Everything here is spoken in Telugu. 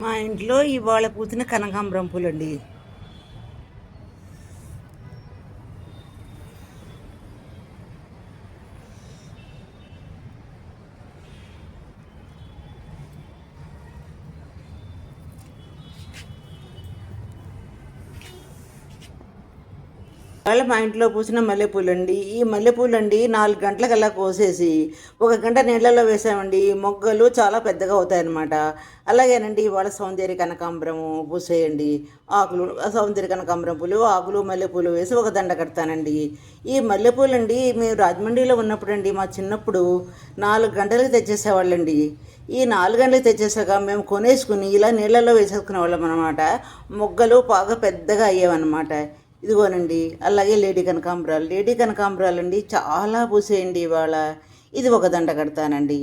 మా ఇంట్లో ఇవాళ పూసిన కనకాంబరం పూలండి. ఇవాళ మా ఇంట్లో పూసిన మల్లెపూలండి. ఈ మల్లెపూలండి 4 గంటలకల్లా కోసేసి 1 గంట నీళ్ళలో వేసామండి. మొగ్గలు చాలా పెద్దగా అవుతాయన్నమాట. అలాగేనండి ఇవాళ సౌందర్య కనకాంబరము పూసేయండి. ఆకులు సౌందర్య కనకాంబరం పూలు, ఆకులు, మల్లెపూలు వేసి ఒక దండ కడతానండి. ఈ మల్లెపూలండి మేము రాజమండ్రిలో ఉన్నప్పుడండి, మా చిన్నప్పుడు 4 గంటలకు తెచ్చేసేవాళ్ళండి. ఈ 4 గంటలకు తెచ్చేసాక మేము కొనేసుకుని ఇలా నీళ్ళల్లో వేసేసుకునే వాళ్ళం అనమాట. మొగ్గలు బాగా పెద్దగా అయ్యేవన్నమాట. ఇదిగోనండి, అలాగే లేడీ కనకాంబరాలు అండి చాలా పూసేయండి ఇవాళ. ఇది ఒక దండ కడతానండి.